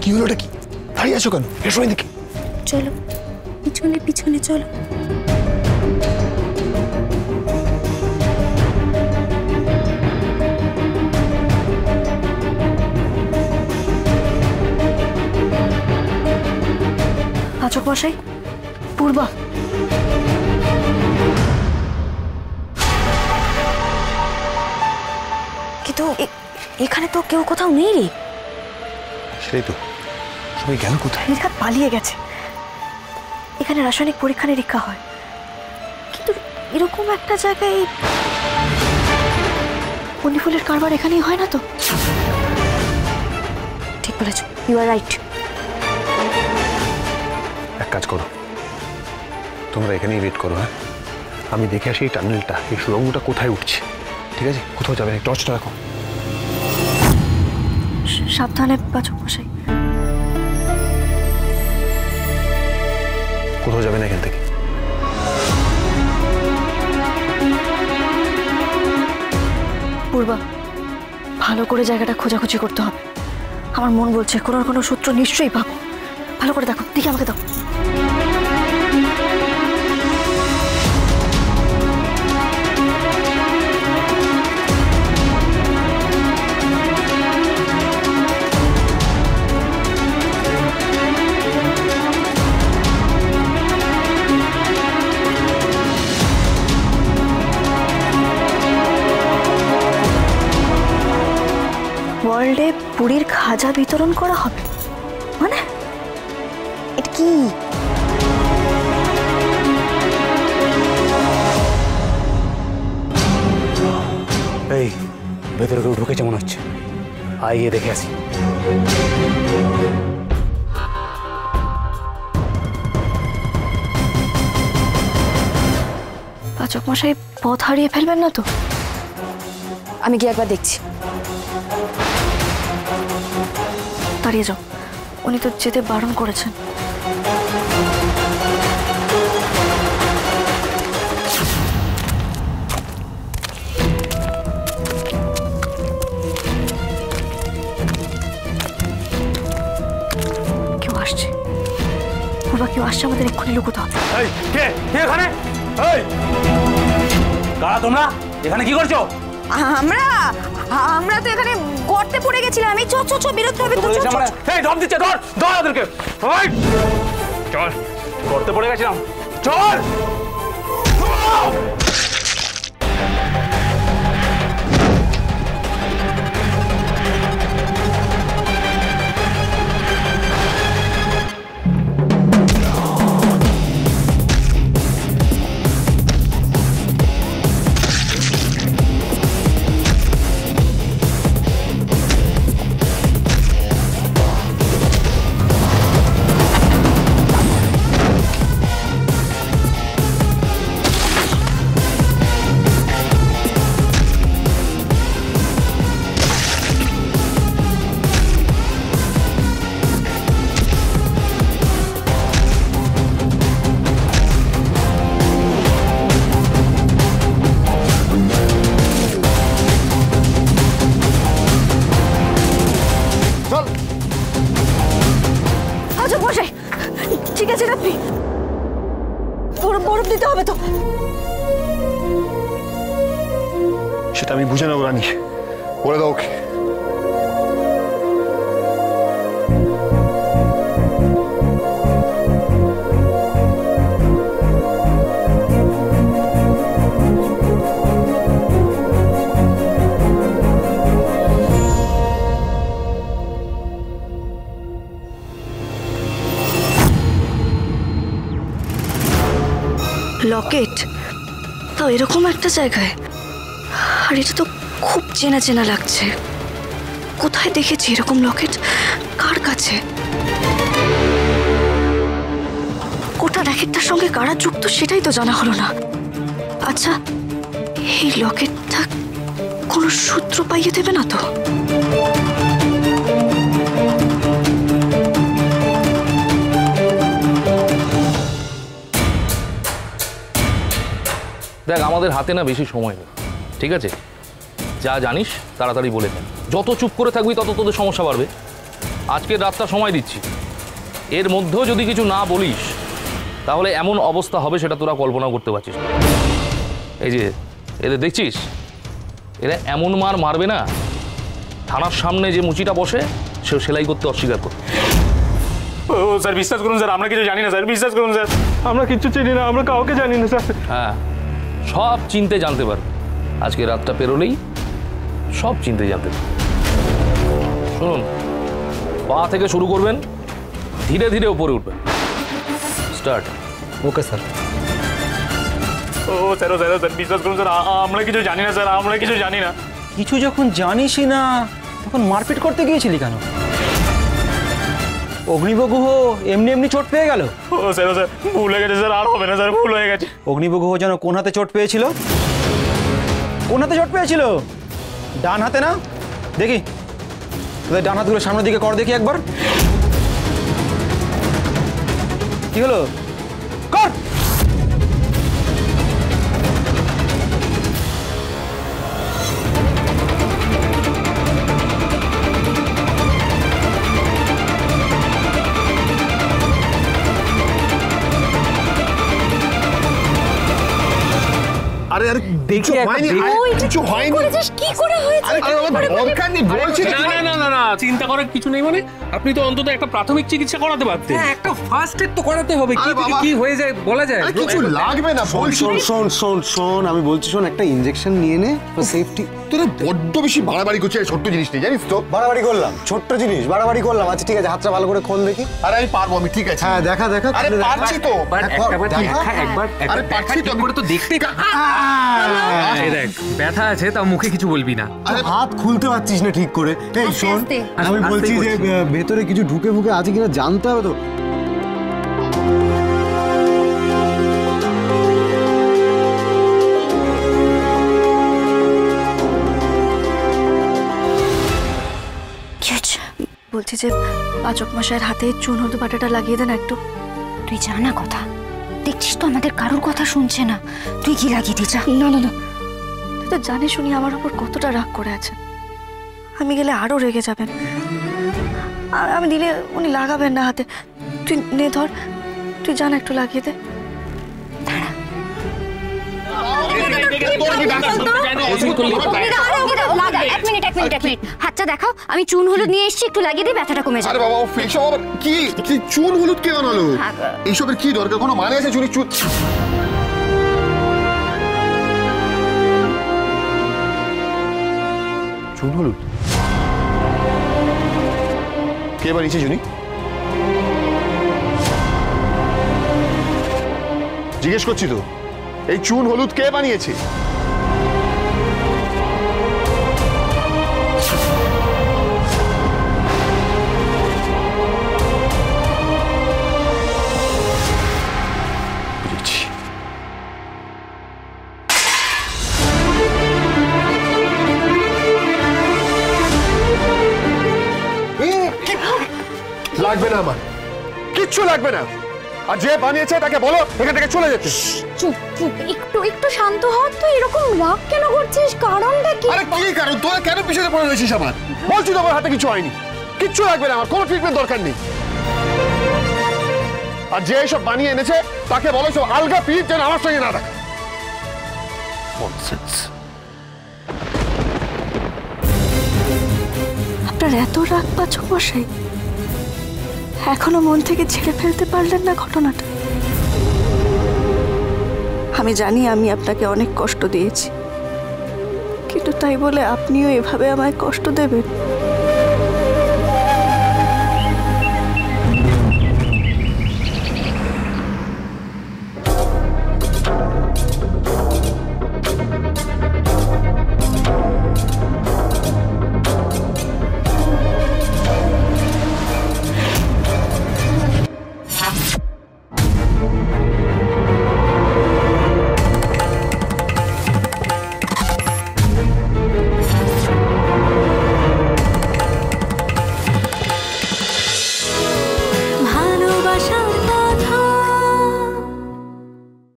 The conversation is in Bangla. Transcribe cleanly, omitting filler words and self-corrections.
কি হলোটা কি? দাঁড়িয়ে আছো কেন? এসো এদিকে। চলো পিছনে পিছনে চলো। পাচক মশাই, পূর্বা, কিন্তু এখানে তো কেউ কোথাও নেই রে। সেই তো, সবাই গেল কোথায়? নির্ঘাত পালিয়ে গেছে। এখানে রাসায়নিক পরীক্ষা নিরীক্ষা হয়, কিন্তু এরকম একটা জায়গায় বন্দিফুলের কারবার এখানেই হয় না তো। ঠিক বলেছ, ইউ আর রাইট। এক কাজ করো, তোমরা এখানেই ওয়েট করো। হ্যাঁ, আমি দেখে আসি এই টানেলটা, এই সুড়ঙ্গটা কোথায় উঠছে। ঠিক আছে, কোথাও যাবে না, টর্চটা রাখো। সাবধানে পাচক মশাই। কোথাও যাবে না এখান থেকে। পূর্বা, ভালো করে জায়গাটা খোঁজাখুঁজি করতে হবে। আমার মন বলছে কোনো না কোনো সূত্র নিশ্চয়ই পাবো। ভালো করে দেখো, দেখি আমাকে দাও। ওয়ার্ল্ডে পুরীর খাজা বিতরণ করা হবে মানে এটা কি? এই ভেতরে কেউ ঢুকেছে মনে হচ্ছে, আইয়ে দেখে আসি। পাচক মশাই, পথ হারিয়ে ফেলবেন না তো? আমি গিয়ে একবার দেখছি। দাঁড়িয়ে যাও, উনি তো যেতে বারণ করেছেন। কেউ আসছে, বাবা কেউ আসছে, আমাদের এক্ষুনি লুকোতে হবে। এই কে কে এখানে? এই কারা তোমরা? এখানে কি করছো? আমরা আমরা তো এখানে গর্তে পড়ে গেছিলাম। এই চল চল চল, বেরোতে হবে তো। এই ধর দিচ্ছে, ধর ধর ওদেরকে। ওই চল, গর্তে পড়ে গেছিলাম, চল। ঠিক আছে রাত্রি, বরফ দিতে হবে তো। সেটা আমি বুঝে নেবো রানী, বলে দাও ওকে। লকেট, তাও এরকম একটা জায়গায়। আর এটা তো খুব চেনা চেনা লাগছে। কোথায় দেখেছি এরকম লকেট? কার কাছে? ওটা র্যাকেটটার সঙ্গে কারা যুক্ত সেটাই তো জানা হলো না। আচ্ছা, এই লকেটটা কোনো সূত্র পাইয়ে দেবে না তো? দেখ, আমাদের হাতে না বেশি সময় নেই, ঠিক আছে? যা জানিস তাড়াতাড়ি বলে দেন। যত চুপ করে থাকবি তত তোদের সমস্যা বাড়বে। আজকের রাতটা সময় দিচ্ছি, এর মধ্যেও যদি কিছু না বলিস তাহলে এমন অবস্থা হবে সেটা তোরা কল্পনা করতে পারছিস না। এই যে এদের দেখছিস, এরা এমন মার মারবে না, থানার সামনে যে মুচিটা বসে সেও সেলাই করতে অস্বীকার করে। ও স্যার বিশ্বাস করুন স্যার, আমরা কিছু জানি না স্যার, বিশ্বাস করুন স্যার, আমরা কিচ্ছু চিনি না, আমরা কাউকে জানি না স্যার। হ্যাঁ, সব চিনতে জানতে পারবে, আজকে রাতটা পেরোলেই সব চিনতে জানতে পারবে। শুনুন, পা থেকে শুরু করবেন, ধীরে ধীরে উপরে উঠবেন। স্টার্ট। Okay sir. ও স্যার, ও স্যার, ও স্যার বিশ্বাস করুন স্যার, আমরা কিছু জানি না স্যার, আমরা কিছু জানি না। কিছু যখন জানিসই না তখন মারপিট করতে গিয়েছিলি কেন? অগ্নিবগুহ এমনি এমনি চোট পেয়ে গেল? ও স্যার, ও স্যার ভুল হয়ে গেছে স্যার, আর হবে না স্যার, ভুল হয়ে গেছে। অগ্নিবগুহ যেন কোন হাতে চোট পেয়েছিল? কোন হাতে চোট পেয়েছিল? ডান হাতে না? দেখি তোদের ডান হাতগুলো সামনের দিকে কর দেখি একবার। কি হলো? কর। আরে আরে দেখি হয়নি, কিছু হয়নি। কি করে হয়েছে? আরে আমার দরকার নেই বলছি। না না না না চিন্তা করার কিছু নেই, মানে আপনি তো অন্তত একটা প্রাথমিক চিকিৎসা করাতে পারতেন। একটা ফার্স্ট এড তো করাতে হবে, কি আরে থেকে বাবা, কি হয়ে যায় বলা যায়? আরে কিছু লাগবে না বলছি। শোন শোন শোন শোন আমি বলছি, শোন একটা ইনজেকশন নিয়ে নে ফর সেফটি। তোরা বড্ড বেশি বাড়াবাড়ি করছিস, ছোট্ট জিনিস নেই জানিস তো। বাড়াবাড়ি করলাম, ছোট্ট জিনিস বাড়াবাড়ি করলাম। আচ্ছা ঠিক আছে, হাতটা ভালো করে খোল দেখি। আরে আমি পারবো, আমি ঠিক আছে। হ্যাঁ দেখা দেখা। আরে পারছি তো। একবার আরে পারছি তো করে তো দেখতে। এই দেখ ব্যথা আছে, তাও মুখে কিছু বলবি না। হাত খুলতে পারছিস না ঠিক করে। এই শোন, আমি বলছি যে ভেতরে কিছু ঢুকে ফুকে আছে কিনা জানতে হবে তো। বলছি যে পাচক মশাইয়ের হাতে চুন হলুদ বাটাটা লাগিয়ে দেন একটু। তুই জানা কথা দেখছিস তো, আমাদের কারোর কথা শুনছে না, তুই কি লাগিয়ে দিস? না না না, তুই তো জানিস শুনি আমার উপর কতটা রাগ করে আছেন। আমি গেলে আরো রেগে যাবেন, আর আমি দিলে উনি লাগাবেন না হাতে। তুই নে ধর, তুই জানা একটু লাগিয়ে দে। এক মিনিট হাতটা দেখাও, আমি চুন হলুদ নিয়ে এসেছি, একটু লাগিয়ে দিই, ব্যথাটা কমে যাবে। আরে বাবা, ও ফেসব আবার কি কি চুন হলুদ কে বানালো? এইসবের কি দরকার? কোনো মানে আছে চুরি চুন? চুন হলুদ কে বানিয়েছে জুনি? জিজ্ঞেস করছি তো, এই চুন হলুদ কে বানিয়েছে? লাগবে না, আমার কিচ্ছু লাগবে না। আর যে বানিয়েছে তাকে বলো এখান থেকে চলে যেতে। চুপ চুপ, একটু শান্ত হ। তুই এরকম রাগ কেন করছিস? কারণটা কি? আরে কি কারণ? তোরা কেন পিছনে পড়ে রয়েছিস? আমার বলছি তো আমার হাতে কিছু হয়নি, কিচ্ছু লাগবে না, আমার কোনো ট্রিটমেন্ট দরকার নেই। আর যে এসব বানিয়ে এনেছে তাকে বলো সব আলগা পিঠ যেন আমার সঙ্গে না থাকে। আপনার এত রাগ পাচক মশাই, এখনো মন থেকে ছেড়ে ফেলতে পারলেন না ঘটনাটা? আমি জানি আমি আপনাকে অনেক কষ্ট দিয়েছি, কিন্তু তাই বলে আপনিও এভাবে আমায় কষ্ট দেবেন?